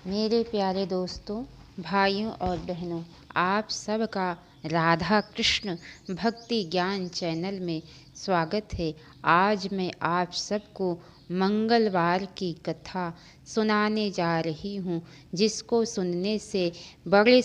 मेरे प्यारे दोस्तों, भाइयों और बहनों, आप सबका राधा कृष्ण भक्ति ज्ञान चैनल में स्वागत है। आज मैं आप सबको मंगलवार की कथा सुनाने जा रही हूँ, जिसको सुनने से बड़े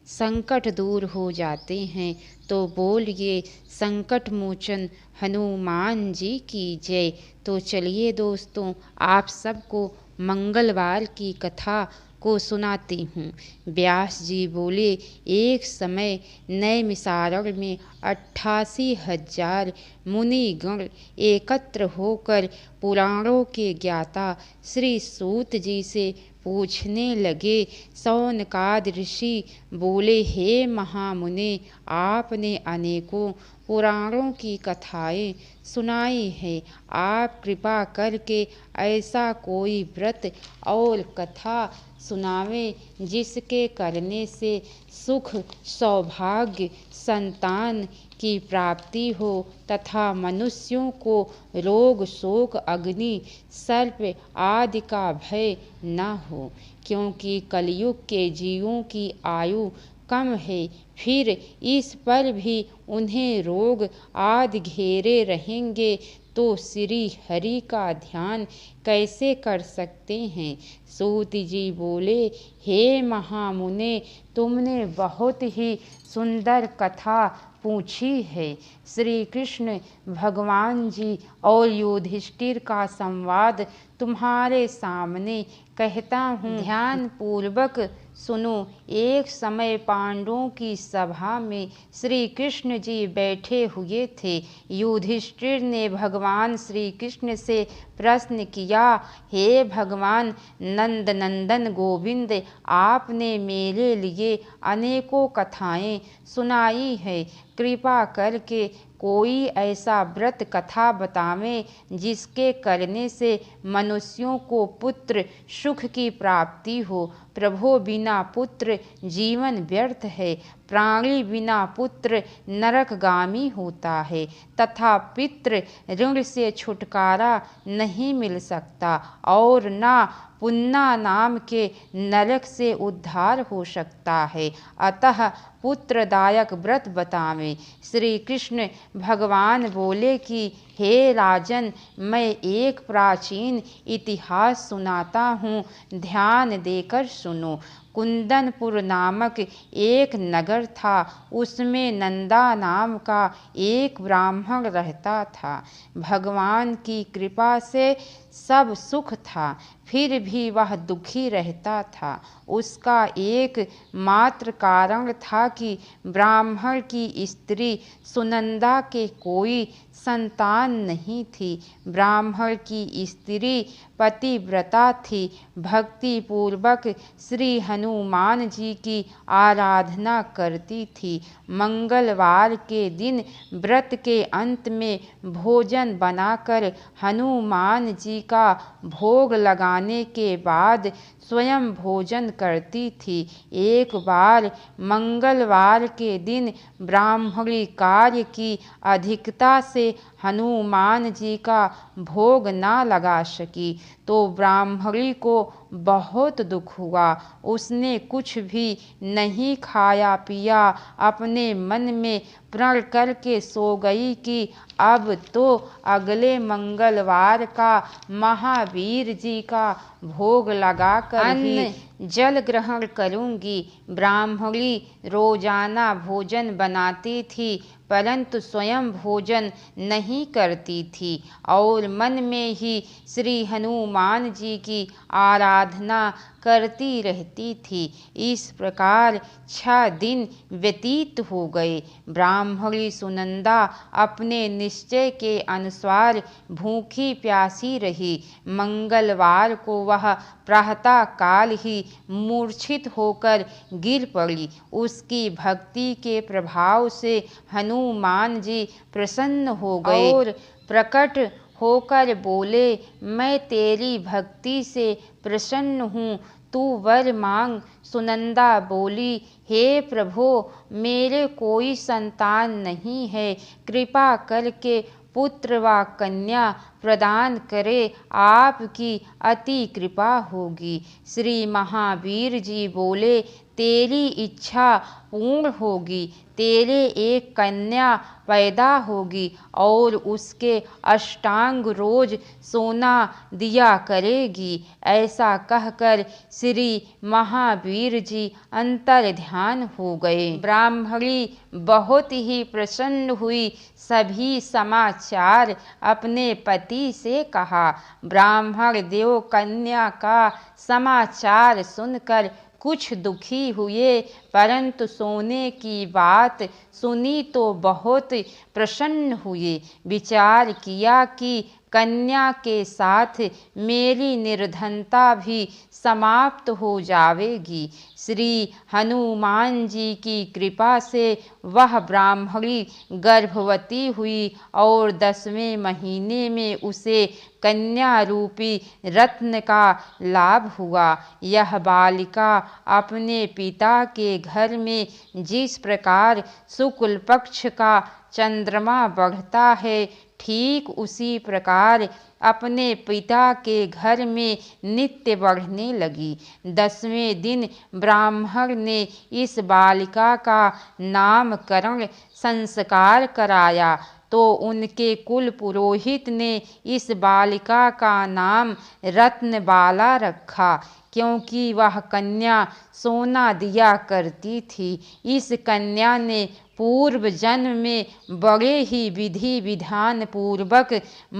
संकट दूर हो जाते हैं। तो बोलिए संकट मोचन हनुमान जी की जय। तो चलिए दोस्तों, आप सबको मंगलवार की कथा को सुनाती हूँ। व्यास जी बोले, एक समय नैमिषारण्य में 88,000 मुनिगण एकत्र होकर पुराणों के ज्ञाता श्री सूत जी से पूछने लगे। शौनकादि ऋषि बोले, हे महामुने, आपने अनेकों पुराणों की कथाएं सुनाई है। आप कृपा करके ऐसा कोई व्रत और कथा सुनावें जिसके करने से सुख, सौभाग्य, संतान की प्राप्ति हो तथा मनुष्यों को रोग, शोक, अग्नि, सर्प आदि का भय न हो। क्योंकि कलयुग के जीवों की आयु कम है, फिर इस पर भी उन्हें रोग आदि घेरे रहेंगे तो श्री हरि का ध्यान कैसे कर सकते हैं। सूत जी बोले, हे महामुने, तुमने बहुत ही सुंदर कथा पूछी है। श्री कृष्ण भगवान जी और युधिष्ठिर का संवाद तुम्हारे सामने कहता हूँ, ध्यान पूर्वक सुनो। एक समय पांडवों की सभा में श्री कृष्ण जी बैठे हुए थे। युधिष्ठिर ने भगवान श्री कृष्ण से प्रश्न किया, हे भगवान नंद नंदन गोविंद, आपने मेरे लिए अनेकों कथाएं सुनाई है। कृपा करके कोई ऐसा व्रत कथा बतावें जिसके करने से मनुष्यों को पुत्र सुख की प्राप्ति हो। प्रभु, बिना पुत्र जीवन व्यर्थ है। प्राणी बिना पुत्र नरकगामी होता है तथा पितृ ऋण से छुटकारा नहीं मिल सकता और ना पुन्ना नाम के नरक से उद्धार हो सकता है। अतः पुत्रदायक व्रत बतावें। श्री कृष्ण भगवान बोले कि हे राजन, मैं एक प्राचीन इतिहास सुनाता हूँ, ध्यान देकर सुनो। कुंदनपुर नामक एक नगर था। उसमें नंदा नाम का एक ब्राह्मण रहता था। भगवान की कृपा से सब सुख था, फिर भी वह दुखी रहता था। उसका एक मात्र कारण था कि ब्राह्मण की स्त्री सुनंदा के कोई संतान नहीं थी। ब्राह्मण की स्त्री पतिव्रता थी, भक्ति पूर्वक श्री हनुमान जी की आराधना करती थी। मंगलवार के दिन व्रत के अंत में भोजन बनाकर हनुमान जी का भोग लगाने के बाद स्वयं भोजन करती थी। एक बार मंगलवार के दिन ब्राह्मणी कार्य की अधिकता से हनुमान जी का भोग ना लगा सकी तो ब्राह्मणी को बहुत दुख हुआ। उसने कुछ भी नहीं खाया पिया, अपने मन में प्रण करके सो गई कि अब तो अगले मंगलवार का महावीर जी का भोग लगाकर अन्न जल ग्रहण करूंगी। ब्राह्मणी रोजाना भोजन बनाती थी, परंतु स्वयं भोजन नहीं करती थी और मन में ही श्री हनुमान जी की आराधना करती रहती थी। इस प्रकार 6 दिन व्यतीत हो गए। ब्राह्मणी सुनंदा अपने निश्चय के अनुसार भूखी प्यासी रही। मंगलवार को वह प्रातः काल ही मूर्छित होकर गिर पड़ी। उसकी भक्ति के प्रभाव से हनुमान जी प्रसन्न हो गए और प्रकट होकर बोले, मैं तेरी भक्ति से प्रसन्न हूँ, तू वर मांग। सुनंदा बोली, हे प्रभु, मेरे कोई संतान नहीं है, कृपा करके पुत्र व कन्या प्रदान करे, आपकी अति कृपा होगी। श्री महावीर जी बोले, तेरी इच्छा पूर्ण होगी। तेरे एक कन्या पैदा होगी और उसके अष्टांग रोज सोना दिया करेगी। ऐसा कहकर श्री महावीर जी अंतर ध्यान हो गए। ब्राह्मणी बहुत ही प्रसन्न हुई। सभी समाचार अपने पति से कहा। ब्राह्मण देव कन्या का समाचार सुनकर कुछ दुखी हुए, परंतु सोने की बात सुनी तो बहुत प्रसन्न हुए। विचार किया कि कन्या के साथ मेरी निर्धनता भी समाप्त हो जाएगी। श्री हनुमान जी की कृपा से वह ब्राह्मणी गर्भवती हुई और 10वें महीने में उसे कन्या रूपी रत्न का लाभ हुआ। यह बालिका अपने पिता के घर में जिस प्रकार शुक्ल पक्ष का चंद्रमा बढ़ता है, ठीक उसी प्रकार अपने पिता के घर में नित्य बढ़ने लगी। 10वें दिन ब्राह्मण ने इस बालिका का नामकरण संस्कार कराया तो उनके कुल पुरोहित ने इस बालिका का नाम रत्नबाला रखा, क्योंकि वह कन्या सोना दिया करती थी। इस कन्या ने पूर्व जन्म में बड़े ही विधि विधान पूर्वक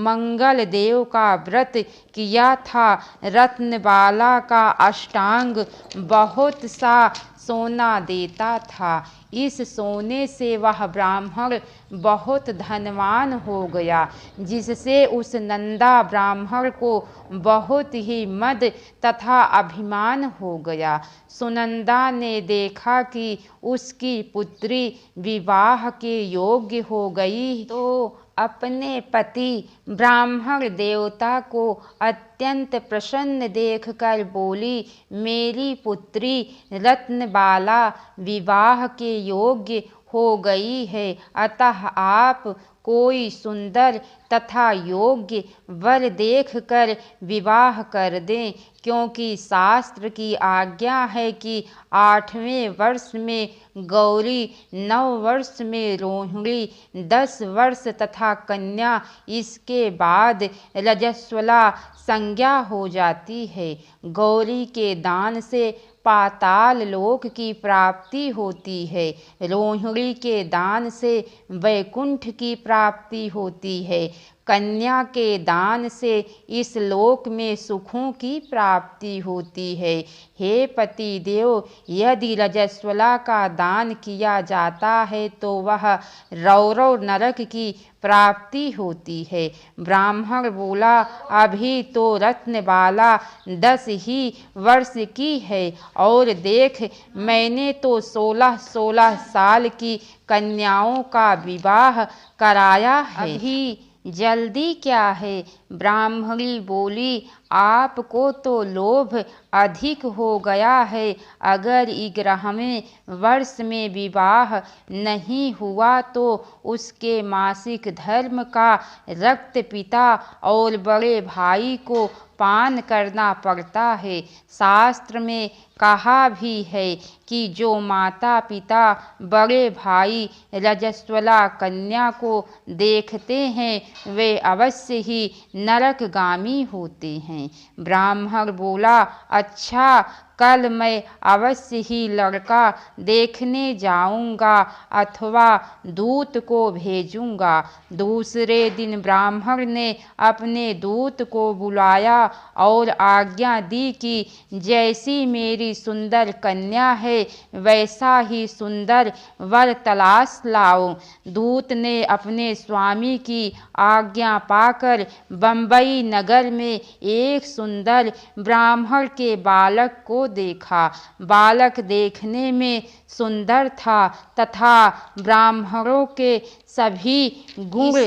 मंगल देव का व्रत किया था। रत्नबाला का अष्टांग बहुत सा सोना देता था। इस सोने से वह ब्राह्मण बहुत धनवान हो गया, जिससे उस नंदा ब्राह्मण को बहुत ही मद तथा अभिमान हो गया। सुनंदा ने देखा कि उसकी पुत्री विवाह के योग्य हो गई तो अपने पति ब्राह्मण देवता को अत्यंत प्रसन्न देखकर बोली, मेरी पुत्री रत्नबाला विवाह के योग्य हो गई है, अतः आप कोई सुंदर तथा योग्य वर देखकर विवाह कर दें, क्योंकि शास्त्र की आज्ञा है कि 8वें वर्ष में गौरी, 9 वर्ष में रोहिणी, 10 वर्ष तथा कन्या, इसके बाद रजस्वला संज्ञा हो जाती है। गौरी के दान से पाताल लोक की प्राप्ति होती है, रोहिणी के दान से वैकुंठ की प्राप्ति होती है, कन्या के दान से इस लोक में सुखों की प्राप्ति होती है। हे पति देव, यदि रजस्वला का दान किया जाता है तो वह रौरव नरक की प्राप्ति होती है। ब्राह्मण बोला, अभी तो रत्नबाला 10 ही वर्ष की है और देख, मैंने तो 16-16 साल की कन्याओं का विवाह कराया है, अभी जल्दी क्या है। ब्राह्मणी बोली, आपको तो लोभ अधिक हो गया है। अगर 11वें वर्ष में विवाह नहीं हुआ तो उसके मासिक धर्म का रक्त पिता और बड़े भाई को पान करना पड़ता है। शास्त्र में कहा भी है कि जो माता पिता बड़े भाई रजस्वला कन्या को देखते हैं वे अवश्य ही नरकगामी होते हैं। ब्राह्मण बोला, अच्छा, कल मैं अवश्य ही लड़का देखने जाऊंगा अथवा दूत को भेजूंगा। दूसरे दिन ब्राह्मण ने अपने दूत को बुलाया और आज्ञा दी कि जैसी मेरी सुंदर कन्या है वैसा ही सुंदर वर तलाश लाओ। दूत ने अपने स्वामी की आज्ञा पाकर बंबई नगर में एक सुंदर ब्राह्मण के बालक को देखा। बालक देखने में सुंदर था तथा ब्राह्मणों के सभी गुण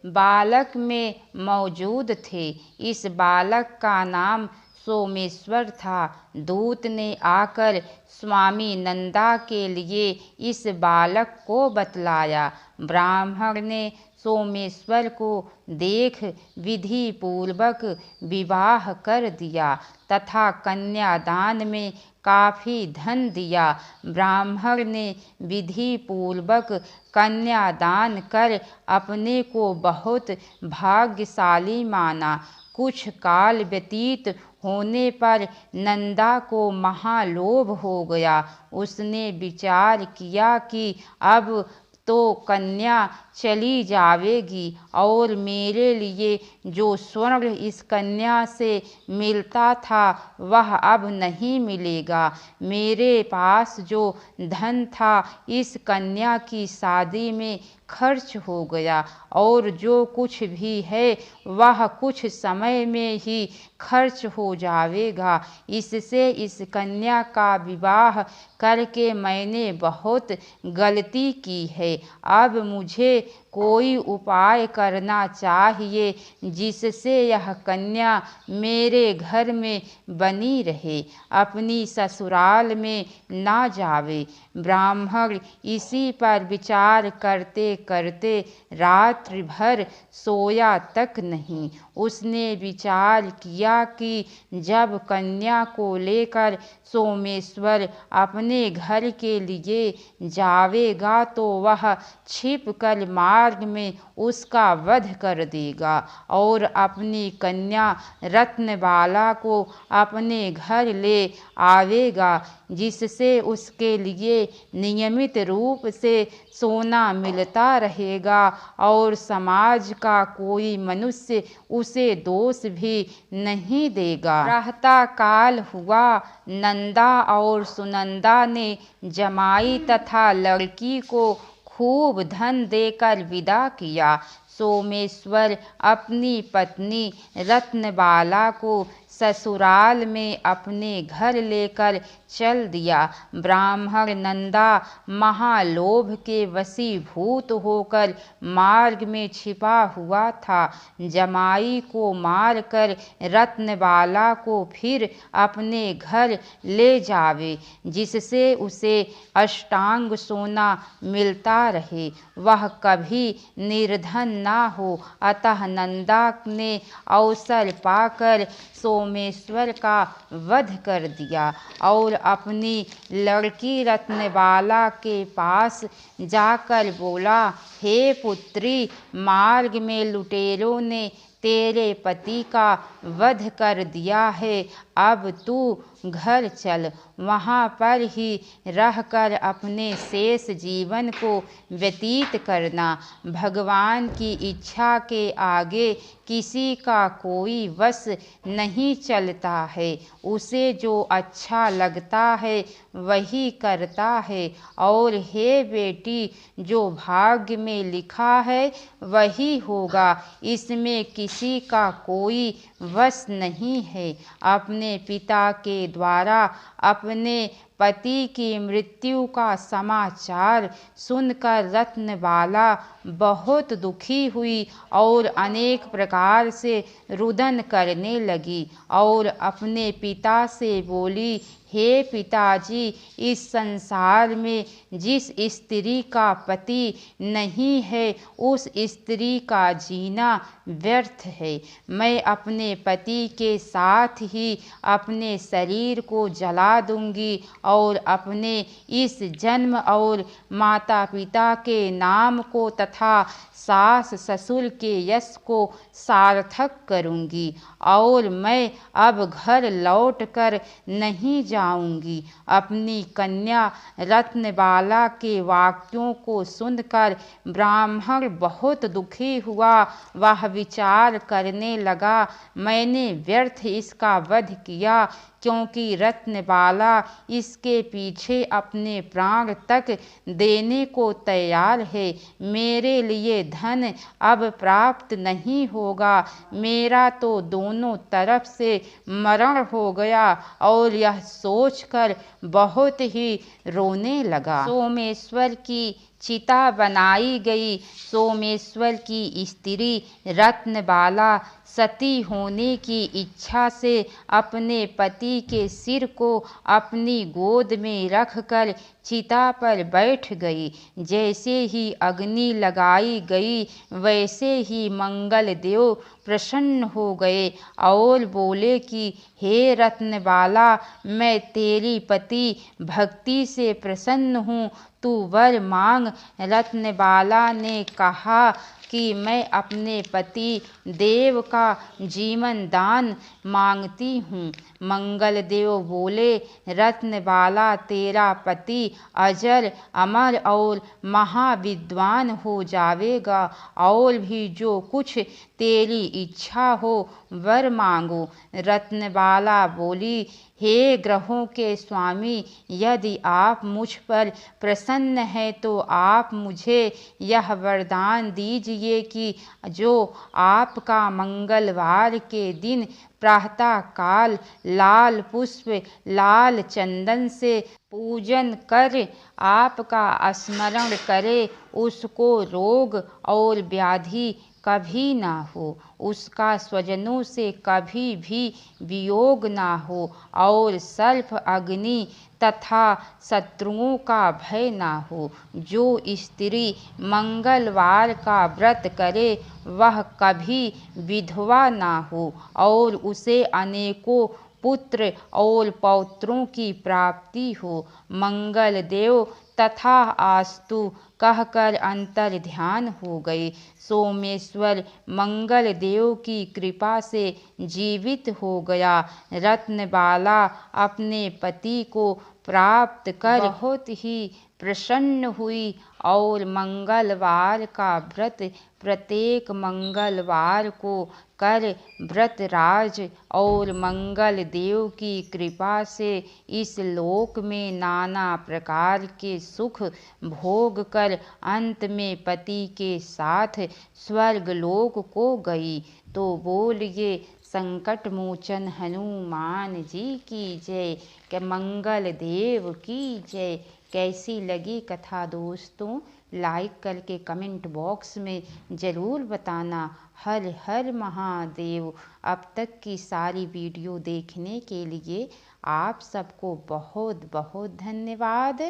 बालक में मौजूद थे। इस बालक का नाम सोमेश्वर था। दूत ने आकर स्वामी नंदा के लिए इस बालक को बतलाया। ब्राह्मण ने सोमेश्वर को देख विधि पूर्वक विवाह कर दिया तथा कन्यादान में काफी धन दिया। ब्राह्मण ने विधि पूर्वक कन्यादान कर अपने को बहुत भाग्यशाली माना। कुछ काल व्यतीत होने पर नंदा को महालोभ हो गया। उसने विचार किया कि अब तो कन्या चली जावेगी और मेरे लिए जो स्वर्ण इस कन्या से मिलता था वह अब नहीं मिलेगा। मेरे पास जो धन था इस कन्या की शादी में खर्च हो गया और जो कुछ भी है वह कुछ समय में ही खर्च हो जावेगा। इससे इस कन्या का विवाह करके मैंने बहुत गलती की है। अब मुझे कोई उपाय करना चाहिए जिससे यह कन्या मेरे घर में बनी रहे, अपनी ससुराल में ना जावे। ब्राह्मण इसी पर विचार करते करते रात्रि भर सोया तक नहीं। उसने विचार किया कि जब कन्या को लेकर सोमेश्वर अपने घर के लिए जावेगा तो वह छिप कर मार्ग में उसका वध कर देगा और अपनी कन्या रत्नबाला को अपने घर ले आवेगा, जिससे उसके लिए नियमित रूप से सोना मिलता रहेगा और समाज का कोई मनुष्य उसे दोष भी नहीं देगा। रहता काल हुआ, नंदा और सुनंदा ने जमाई तथा लड़की को खूब धन देकर विदा किया। सोमेश्वर अपनी पत्नी रत्नबाला को ससुराल में अपने घर लेकर चल दिया। ब्राह्मण नंदा महालोभ के वशीभूत होकर मार्ग में छिपा हुआ था। जमाई को मारकर रत्नबाला को फिर अपने घर ले जावे, जिससे उसे अष्टांग सोना मिलता रहे, वह कभी निर्धन ना हो। अतः नंदा ने अवसर पाकर सोमेश्वर का वध कर दिया और अपनी लड़की रत्नबाला के पास जाकर बोला, हे पुत्री, मार्ग में लुटेरों ने तेरे पति का वध कर दिया है। अब तू घर चल, वहाँ पर ही रहकर अपने शेष जीवन को व्यतीत करना। भगवान की इच्छा के आगे किसी का कोई वश नहीं चलता है। उसे जो अच्छा लगता है वही करता है। और हे बेटी, जो भाग्य में लिखा है वही होगा, इसमें किसी का कोई वश नहीं है। अपने पिता के द्वारा अपने पति की मृत्यु का समाचार सुनकर रत्नबाला बहुत दुखी हुई और अनेक प्रकार से रुदन करने लगी और अपने पिता से बोली, हे पिताजी, इस संसार में जिस स्त्री का पति नहीं है उस स्त्री का जीना व्यर्थ है। मैं अपने पति के साथ ही अपने शरीर को जला दूंगी और अपने इस जन्म और माता पिता के नाम को तथा सास ससुर के यश को सार्थक करूंगी और मैं अब घर लौटकर नहीं जाऊंगी। अपनी कन्या रत्नबाला के वाक्यों को सुनकर ब्राह्मण बहुत दुखी हुआ। वह विचार करने लगा, मैंने व्यर्थ इसका वध किया, क्योंकि रत्नबाला इसके पीछे अपने प्राण तक देने को तैयार है। मेरे लिए धन अब प्राप्त नहीं होगा। मेरा तो दोनों तरफ से मरण हो गया। और यह सोचकर बहुत ही रोने लगा। सोमेश्वर की चिता बनाई गई। सोमेश्वर की स्त्री रत्नबाला सती होने की इच्छा से अपने पति के सिर को अपनी गोद में रखकर चिता पर बैठ गई। जैसे ही अग्नि लगाई गई वैसे ही मंगल देव प्रसन्न हो गए और बोले कि हे रत्नबाला, मैं तेरी पति भक्ति से प्रसन्न हूँ, तू वर मांग। रत्नबाला ने कहा कि मैं अपने पति देव का जीवन दान मांगती हूँ। मंगल देव बोले, रत्नबाला, तेरा पति अजर अमर और महाविद्वान हो जावेगा, और भी जो कुछ तेरी इच्छा हो वर मांगो। रत्नबाला बोली, हे ग्रहों के स्वामी, यदि आप मुझ पर प्रसन्न हैं तो आप मुझे यह वरदान दीजिए कि जो आपका मंगलवार के दिन प्रातः काल लाल पुष्प लाल चंदन से पूजन कर आपका स्मरण करे, उसको रोग और व्याधि कभी ना हो, उसका स्वजनों से कभी भी वियोग ना हो, और सर्प अग्नि तथा शत्रुओं का भय ना हो। जो स्त्री मंगलवार का व्रत करे वह कभी विधवा ना हो, और उसे अनेकों पुत्र और पौत्रों की प्राप्ति हो। मंगल देव तथा आस्तु कहकर अंतर ध्यान हो गए। सोमेश्वर मंगल देव की कृपा से जीवित हो गया। रत्नबाला अपने पति को प्राप्त कर बहुत ही प्रसन्न हुई और मंगलवार का व्रत प्रत्येक मंगलवार को कर व्रतराज और मंगल देव की कृपा से इस लोक में नाना प्रकार के सुख भोग कर अंत में पति के साथ स्वर्गलोक को गई। तो बोलिए संकट मोचन हनुमान जी की जय, के मंगल देव की जय। कैसी लगी कथा दोस्तों? लाइक करके कमेंट बॉक्स में ज़रूर बताना। हर हर महादेव। अब तक की सारी वीडियो देखने के लिए आप सबको बहुत बहुत धन्यवाद।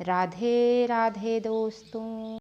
राधे राधे दोस्तों।